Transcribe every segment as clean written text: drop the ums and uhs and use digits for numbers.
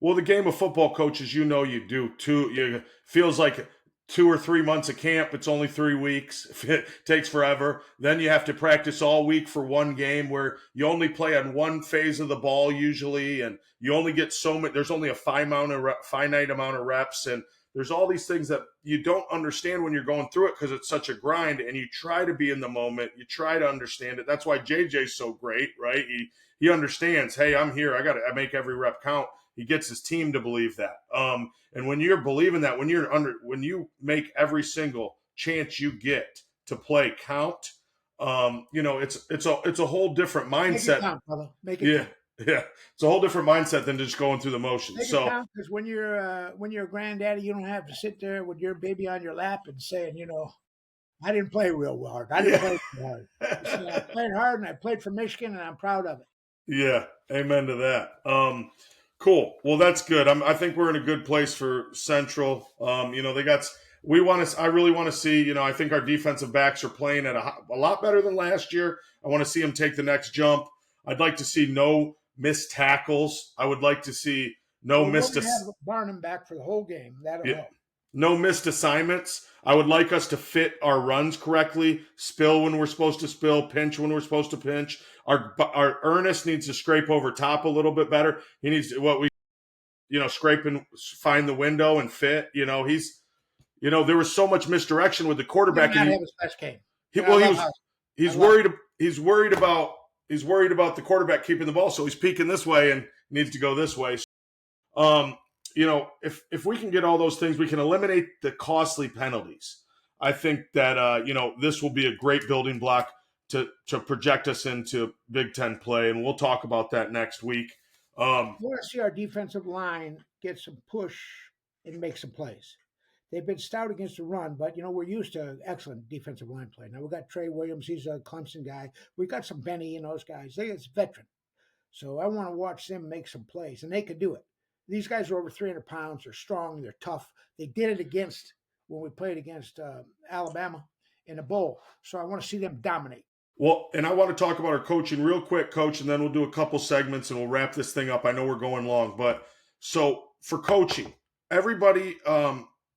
Well, the game of football, coaches, you do too. You feels like 2 or 3 months of camp. It's only 3 weeks. It takes forever. Then you have to practice all week for one game where you only play on one phase of the ball usually, and you only get so much. There's only a finite amount of reps, and there's all these things that you don't understand when you're going through it because it's such a grind. And you try to be in the moment. You try to understand it. That's why JJ's so great, right? He understands. Hey, I'm here. I make every rep count. He gets his team to believe that. And when you're believing that, when you make every single chance you get to play count, it's a whole different Make it mindset. count, brother. Make it Yeah, count. yeah, it's a whole different mindset than just going through the motions. Make it So count because when you're a granddaddy, you don't have to sit there with your baby on your lap and saying, I didn't play real hard. I didn't yeah, play real hard. You say I played hard and I played for Michigan and I'm proud of it. yeah, amen to that. Cool. Well, that's good. I think we're in a good place for Central. They got. We want to. I really want to see. I think our defensive backs are playing at a lot better than last year. I want to see them take the next jump. I'd like to see no missed tackles. I would like to see no Well, we're missed. going to have Barnum back for the whole game. That'll Yeah, help. no missed assignments. I would like us to fit our runs correctly, spill when we're supposed to spill, pinch when we're supposed to pinch. Our Ernest needs to scrape over top a little bit better. He needs to, scrape and find the window and fit. There was so much misdirection with the He did quarterback, and not have his best game. he And I well, he love was how I he's love worried he's worried about the quarterback keeping the ball, so he's peeking this way and needs to go this way. Um, if we can get all those things, we can eliminate the costly penalties. I think that this will be a great building block to project us into Big Ten play, and we'll talk about that next week. I want to see our defensive line get some push and make some plays. They've been stout against the run, but we're used to excellent defensive line play. Now we've got Trey Williams, he's a Clemson guy. We've got some Benny and those guys. It's veteran. So I want to watch them make some plays, and they can do it. These guys are over 300 pounds. They're strong. They're tough. They did it against when we played against Alabama in a bowl. So I want to see them dominate. Well, and I want to talk about our coaching real quick, Coach, and then we'll do a couple segments and we'll wrap this thing up. I know we're going long, but so for coaching, everybody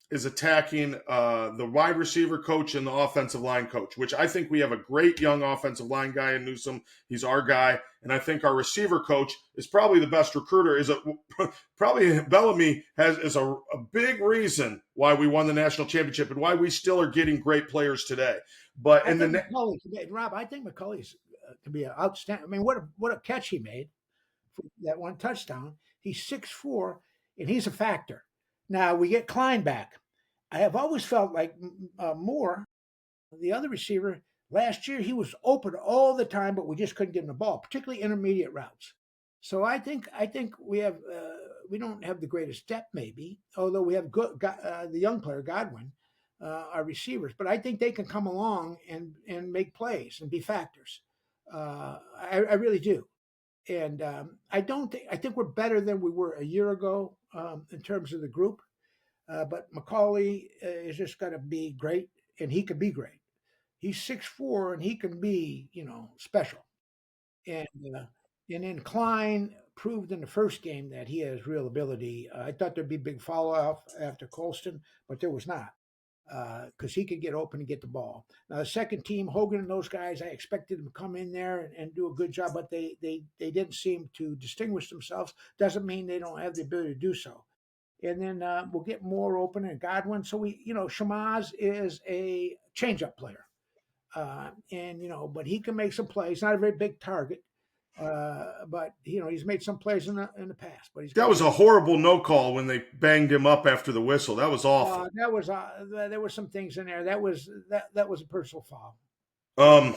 is attacking the wide receiver coach and the offensive line coach, which I think we have a great young offensive line guy in Newsome. He's our guy, and I think our receiver coach is probably the best recruiter. Probably Bellamy is a big reason why we won the national championship and why we still are getting great players today. But I in think the McCulley, Rob, I think McCulley's to be an outstanding. I mean, what a catch he made for that one touchdown. He's 6'4", and he's a factor. Now we get Klein back. I have always felt like Moore, the other receiver, last year he was open all the time, but we just couldn't get him the ball, particularly intermediate routes. So I think we don't have the greatest depth, maybe, although we have the young player Godwin, our receivers. But I think they can come along and make plays and be factors. I really do, and I don't think I think we're better than we were a year ago in terms of the group. But Macaulay is just going to be great, and he can be great. He's 6'4", and he can be, special. And uh, and then Klein proved in the first game that he has real ability. I thought there'd be big follow off after Colston, but there was not because he could get open and get the ball. Now the second team, Hogan and those guys, I expected them to come in there and do a good job, but they didn't seem to distinguish themselves. Doesn't mean they don't have the ability to do so. And then we'll get more open and Godwin. So Shamaz is a changeup player, but he can make some plays. Not a very big target, but he's made some plays in the past. But he's That got was a horrible no call when they banged him up after the whistle. That was awful. there were some things in there that was a personal foul. Um,